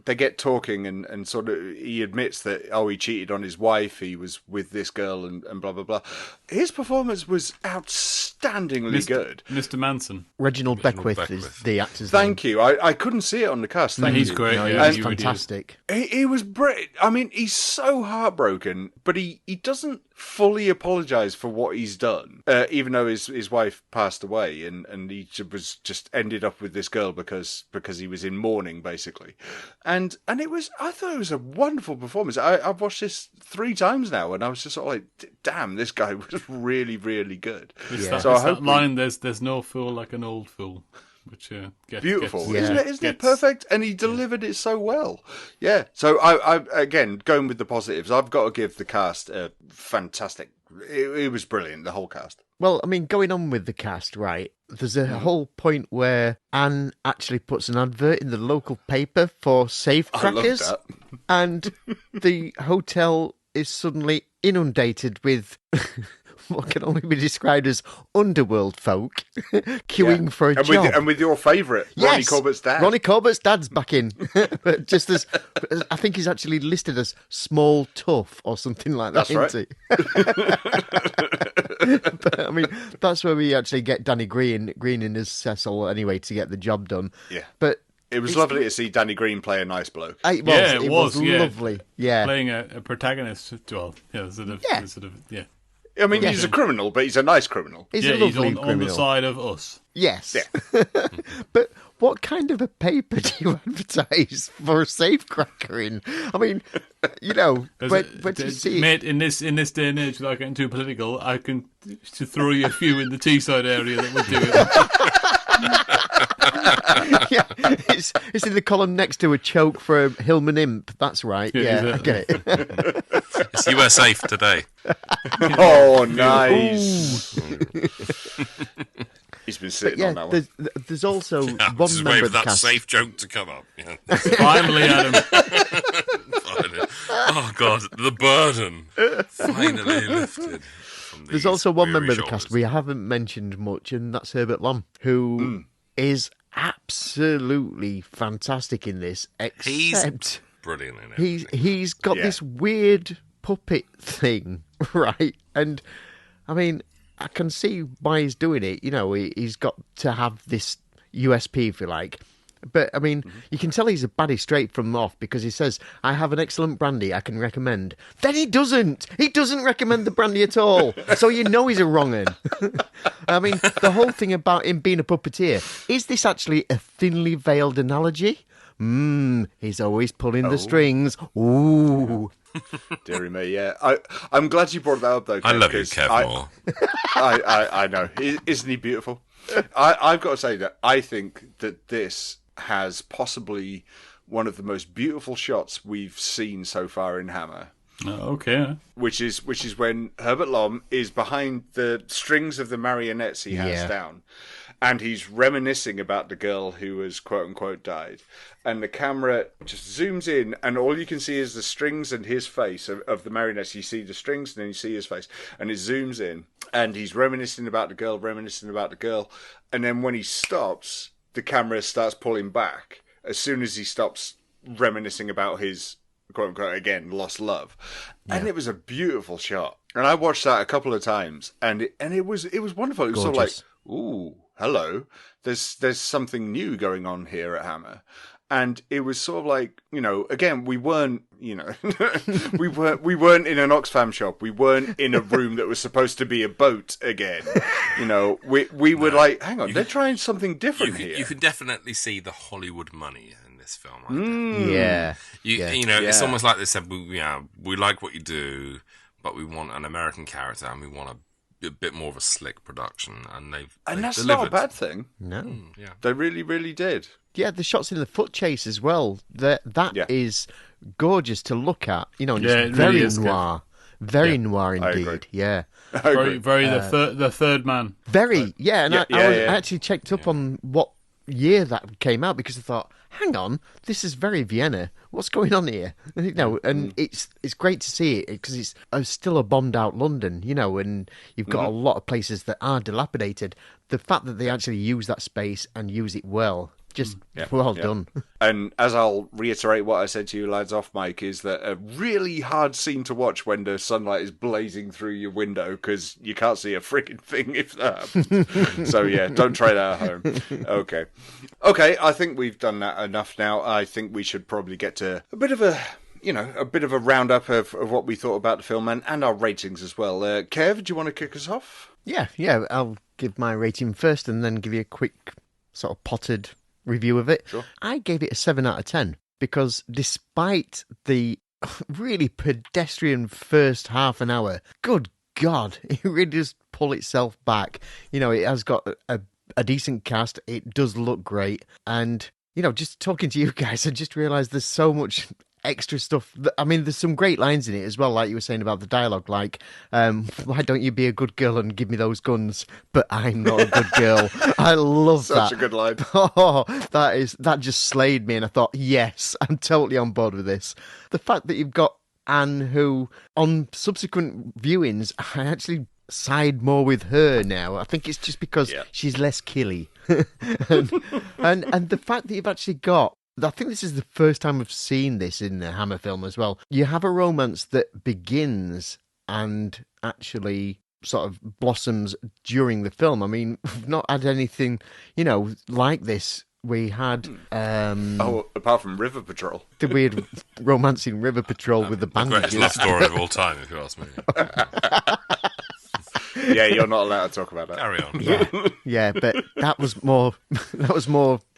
they get talking, and sort of he admits that, he cheated on his wife, he was with this girl, and blah, blah, blah. His performance was outstandingly good. Mr. Manson. Reginald Beckwith is the actor's Thank you. I couldn't see it on the cast. He's you. great. No, yeah, he's fantastic. He was brilliant. I mean, he's so heartbroken, but he doesn't fully apologise for what he's done, even though his wife passed away, and he was just ended up with this girl because he was in mourning, basically. And I thought it was a wonderful performance. I've watched this 3 times now, and I was just sort of like, damn, this guy was really, really good. That line, there's no fool like an old fool. which beautiful, gets, isn't it perfect? And he delivered it so well. Yeah. So I again going with the positives. I've got to give the cast a fantastic. It was brilliant. The whole cast. Well, I mean, going on with the cast, right? There's a whole point where Anne actually puts an advert in the local paper for safe crackers, I love that. and the hotel is suddenly inundated with what can only be described as underworld folk queuing for a job. And with your favourite, Ronnie Yes, Corbett's dad. Ronnie Corbett's dad's back in. But just as, I think he's actually listed as small tough or something like that, That's isn't he? But, I mean, that's where we actually get Danny Green in as Cecil anyway to get the job done. Yeah. But It was lovely to see Danny Green play a nice bloke. it was lovely. Yeah. Playing a protagonist, well, sort of, yeah. I mean, he's a criminal, but he's a nice criminal. He's Yeah, a lovely he's on criminal. the side of us. Yes. Yeah. But what kind of a paper do you advertise for a safecracker in? I mean, you know, when you see it... Mate, in this day and age, without getting too political, I can to throw you a few in the Teesside area that would do it. Yeah, it's in the column next to a choke for a Hillman imp. That's right. Yeah, I get it. It's US safe today. Oh, nice. He's been sitting on that one. There's also I one was just member waiting of for the that cast. safe joke to come up. Yeah. Finally, Adam. Finally. Oh, God, the burden finally lifted. From There's these also one weary member of the cast shoulders. we haven't mentioned much, and that's Herbert Lom, who is absolutely fantastic in this. Except Brilliant in it. he's got this weird puppet thing, right? And I mean, I can see why he's doing it. You know, he's got to have this USP, if you like. But I mean, you can tell he's a baddie straight from off because he says, "I have an excellent brandy I can recommend." Then he doesn't. He doesn't recommend the brandy at all. So you know he's a wrong 'un. I mean, the whole thing about him being a puppeteer, is this actually a thinly veiled analogy? He's always pulling the strings. Ooh. Deary me, yeah. I'm glad you brought that up, though, Kev, I love you, because Kev Moore. I know. Isn't he beautiful? I've got to say that I think that this has possibly one of the most beautiful shots we've seen so far in Hammer. Okay. Which is when Herbert Lom is behind the strings of the marionettes he has down, and he's reminiscing about the girl who was quote unquote died, and the camera just zooms in, and all you can see is the strings and his face of the marionettes. You see the strings, and then you see his face, and it zooms in, and he's reminiscing about the girl, and then when he stops, the camera starts pulling back as soon as he stops reminiscing about his quote unquote again lost love, and it was a beautiful shot. And I watched that a couple of times, and it was wonderful. It was sort of like, ooh, hello, there's something new going on here at Hammer. And it was sort of like, you know, again, we weren't we weren't in an Oxfam shop. We weren't in a room that was supposed to be a boat again. You know, we were like, hang on, they're trying something different here. You could definitely see the Hollywood money in this film. Right Yeah. You know, it's almost like they said, we like what you do, but we want an American character and we want a bit more of a slick production. And they've that's delivered. not a bad thing. No. Yeah. They really, really did. Yeah, the shots in the foot chase as well. That is gorgeous to look at. You know, and it's it very really is noir. Very noir I agree. indeed. Yeah. Very the third man. Very, yeah. And I yeah. actually checked up on what year that came out because I thought, hang on, this is very Vienna. What's going on here? You know, and it's great to see it because it's still a bombed out London, you know, and you've got a lot of places that are dilapidated. The fact that they actually use that space and use it well, just well done. And as I'll reiterate what I said to you lads off mic, is that a really hard scene to watch when the sunlight is blazing through your window because you can't see a freaking thing if that happens. So yeah, don't try that at home. Okay, I think we've done that enough now. I think we should probably get to a bit of a roundup of what we thought about the film and our ratings as well. Kev, do you want to kick us off? Yeah. I'll give my rating first and then give you a quick sort of potted review of it. Sure. I gave it a 7 out of 10 because despite the really pedestrian first half an hour, good God, it really does pull itself back. You know, it has got a a decent cast. It does look great. And, you know, just talking to you guys, I just realised there's so much extra stuff. I mean, there's some great lines in it as well, like you were saying about the dialogue, like, why don't you be a good girl and give me those guns? But I'm not a good girl. I love that. Such a good line. Oh, that just slayed me, and I thought, yes, I'm totally on board with this. The fact that you've got Anne, who, on subsequent viewings, I actually side more with her now. I think it's just because she's less killy. and the fact that you've actually got, I think this is the first time I've seen this in the Hammer film as well. You have a romance that begins and actually sort of blossoms during the film. I mean, we've not had anything, you know, like this. We had... apart from River Patrol. The weird romancing River Patrol with the bandages. The greatest love story of all time, if you ask me. Yeah, you're not allowed to talk about that. Carry on. Yeah, but that was more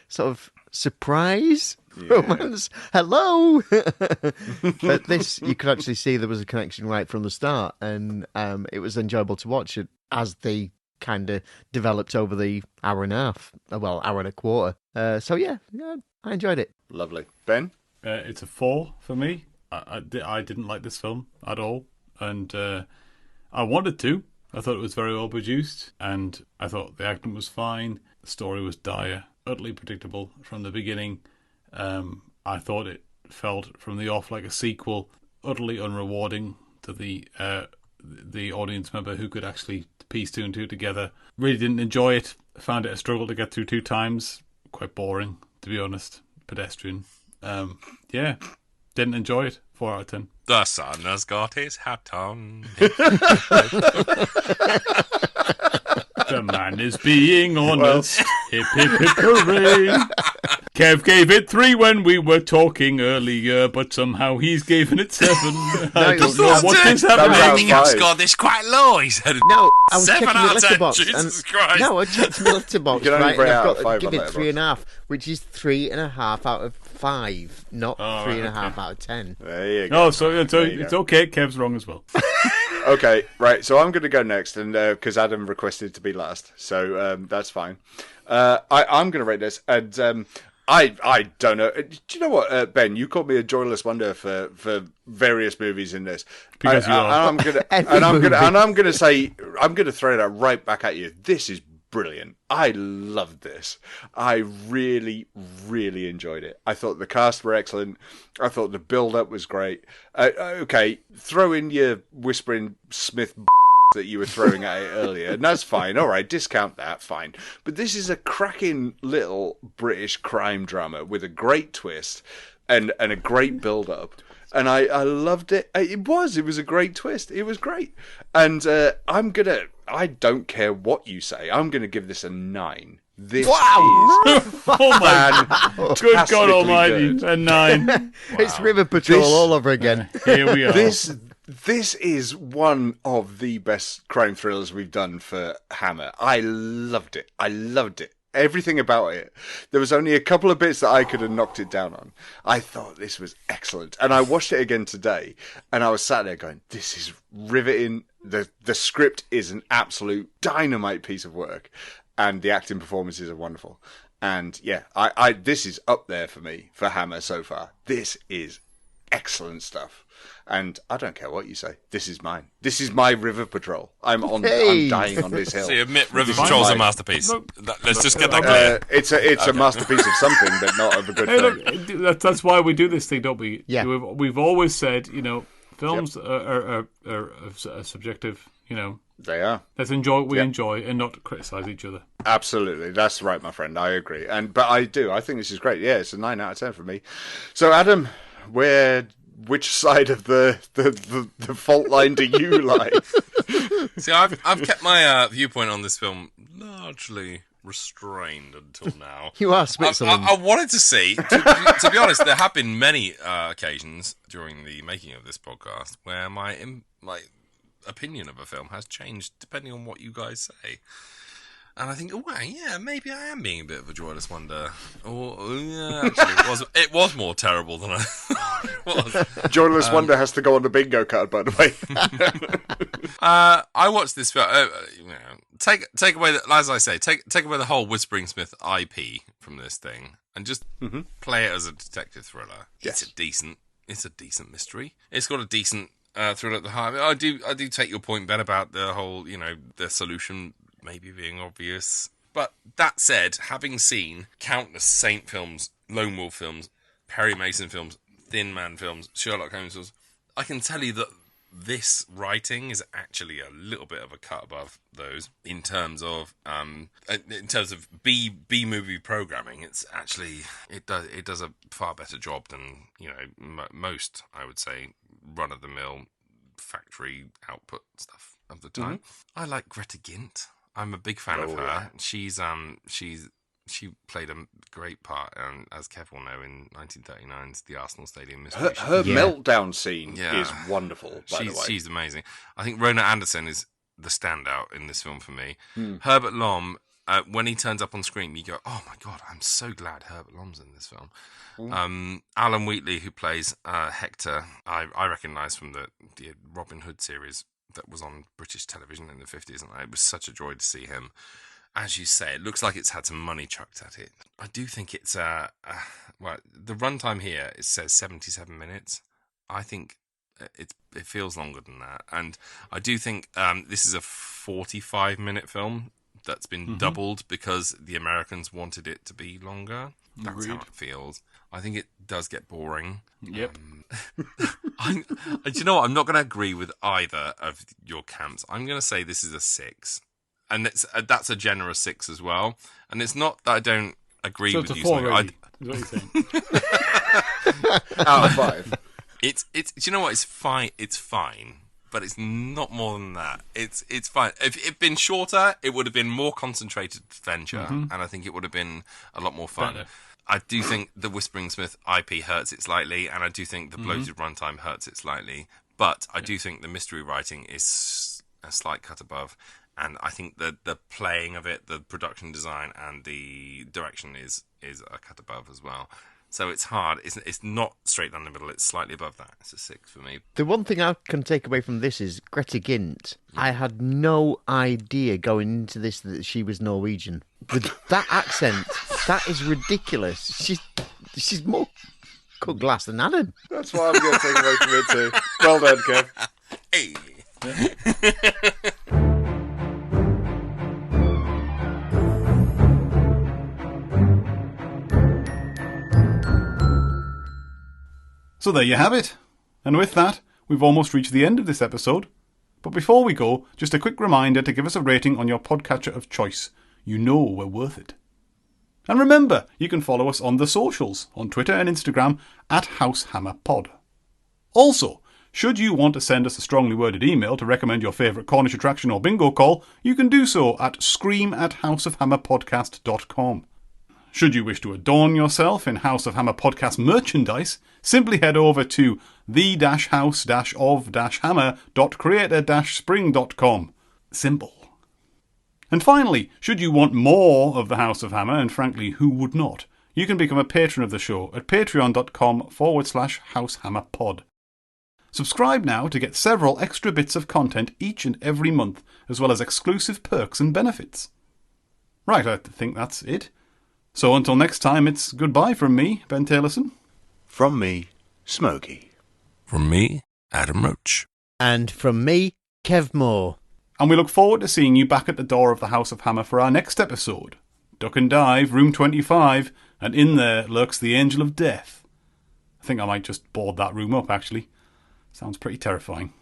sort of surprise romance. Hello. But this, you could actually see there was a connection right from the start, and it was enjoyable to watch it as they kind of developed over the hour and a half, hour and a quarter. So yeah, I enjoyed it. Lovely. Ben? It's a 4 for me. I didn't like this film at all, and I wanted to. I thought it was very well produced, and I thought the acting was fine. The story was dire, utterly predictable from the beginning. I thought it felt from the off like a sequel, utterly unrewarding to the audience member who could actually piece 2 and 2 together. Really didn't enjoy it. Found it a struggle to get through 2 times. Quite boring, to be honest. Pedestrian. Didn't enjoy it. 4 out of 10. The sun has got his hat on. The man is being honest. Hip, hip, hip, hooray. Kev gave it 3 when we were talking earlier, but somehow he's given it 7. I don't know what is I happening. think I've scored this quite low, he said. No, I was 7 checking out the of 10, letterbox. Jesus Christ. No, I checked the letterbox, You can only right? rate And out I've of got 5 give on it Letterboxd. 3.5, which is 3.5 out of 5, not Oh, 3.5 right, okay. out of 10. There you go. Oh, so it's There you go. okay. Kev's wrong as well. Okay, right. So I'm going to go next, and because Adam requested to be last, so that's fine. I'm going to rate this, and I don't know. Do you know what, Ben? You called me a joyless wonder for various movies in this. Because you are. And I'm going to throw that right back at you. This is brilliant. I loved this. I really, really enjoyed it. I thought the cast were excellent. I thought the build-up was great. Okay, throw in your Whispering Smith that you were throwing at it earlier, and that's fine. All right, discount that, fine. But this is a cracking little British crime drama with a great twist and a great build-up. And I loved it. It was a great twist. It was great. And I don't care what you say. I'm going to give this a 9. This is Oh my good God Almighty! good. A 9. It's River Patrol all over again. Here we are. This is one of the best crime thrillers we've done for Hammer. I loved it. Everything about it. There was only a couple of bits that I could have knocked it down on. I thought this was excellent. And I watched it again today, and I was sat there going, this is riveting. The script is an absolute dynamite piece of work, and the acting performances are wonderful. And yeah, I this is up there for me, for Hammer so far. This is excellent stuff. And I don't care what you say. This is mine. This is my River Patrol. I'm dying on this hill. So you admit River Patrol's a masterpiece. Let's just get that clear. It's a masterpiece of something, but not of a good Hey, thing. look, that's why we do this thing, don't we? Yeah. We've always said, films are subjective. They are. Let's enjoy what we enjoy and not criticise each other. Absolutely. That's right, my friend. I agree. But I do. I think this is great. Yeah, it's a 9 out of 10 for me. So, Adam, which side of the fault line do you like? See, I've kept my viewpoint on this film largely restrained until now. You are Switzerland. I wanted to see, to be honest, there have been many occasions during the making of this podcast where my opinion of a film has changed depending on what you guys say. And I think, maybe I am being a bit of a joyless wonder. Or, actually, it was more terrible than I thought it was. Joyless Wonder has to go on the bingo card, by the way. I watched this film. take away as I say, take away the whole Whispering Smith IP from this thing, and just play it as a detective thriller. Yes. It's a decent mystery. It's got a decent thriller at the heart. I do take your point, Ben, about the whole, the solution maybe being obvious. But that said, having seen countless Saint films, Lone Wolf films, Perry Mason films, Thin Man films, Sherlock Holmes films, I can tell you that this writing is actually a little bit of a cut above those in terms of B movie programming. It's actually it does a far better job than most, I would say, run of the mill factory output stuff of the time. I like Greta Gint. I'm a big fan of her. Yeah. She played a great part, as Kev will know, in 1939's The Arsenal Stadium Mystery. Her meltdown scene is wonderful, by the way. She's amazing. I think Rona Anderson is the standout in this film for me. Herbert Lom, when he turns up on screen, you go, oh my God, I'm so glad Herbert Lom's in this film. Alan Wheatley, who plays Hector, I recognise from the Robin Hood series that was on British television in the 50s, and it was such a joy to see him. As you say, it looks like it's had some money chucked at it. I do think it's the runtime here, it says 77 minutes. I think it feels longer than that, and I do think this is a 45-minute film that's been doubled because the Americans wanted it to be longer. That's how it feels. I think it does get boring. Yep. Do you know what? I'm not going to agree with either of your camps. I'm going to say this is a 6. And that's a generous 6 as well. And it's not that I don't agree with you. So it's a 4 really, is what you're saying. Out of 5. It's you know what? It's fine. It's fine. But it's not more than that. It's fine. If it'd been shorter, it would have been more concentrated adventure. And I think it would have been a lot more fun. Better. I do think the Whispering Smith IP hurts it slightly. And I do think the bloated runtime hurts it slightly. But I do think the mystery writing is a slight cut above. And I think the playing of it, the production design, and the direction is a cut above as well. So it's hard. It's not straight down the middle. It's slightly above that. It's a 6 for me. The one thing I can take away from this is Greta Gint. I had no idea going into this that she was Norwegian. With that accent, that is ridiculous. She's more cut glass than Adam. That's what I'm going to take away from it too. Well done, Kev. Hey. So there you have it. And with that, we've almost reached the end of this episode. But before we go, just a quick reminder to give us a rating on your podcatcher of choice. You know we're worth it. And remember, you can follow us on the socials, on Twitter and Instagram, @HouseHammerPod. Also, should you want to send us a strongly worded email to recommend your favourite Cornish attraction or bingo call, you can do so at scream@houseofhammerpodcast.com. Should you wish to adorn yourself in House of Hammer podcast merchandise, simply head over to the-house-of-hammer.creator-spring.com. Simple. And finally, should you want more of the House of Hammer, and frankly, who would not, you can become a patron of the show at patreon.com/househammerpod. Subscribe now to get several extra bits of content each and every month, as well as exclusive perks and benefits. Right, I think that's it. So until next time, it's goodbye from me, Ben Taylorson. From me, Smokey. From me, Adam Roach. And from me, Kev Moore. And we look forward to seeing you back at the door of the House of Hammer for our next episode. Duck and Dive, room 25, and in there lurks the Angel of Death. I think I might just board that room up, actually. Sounds pretty terrifying.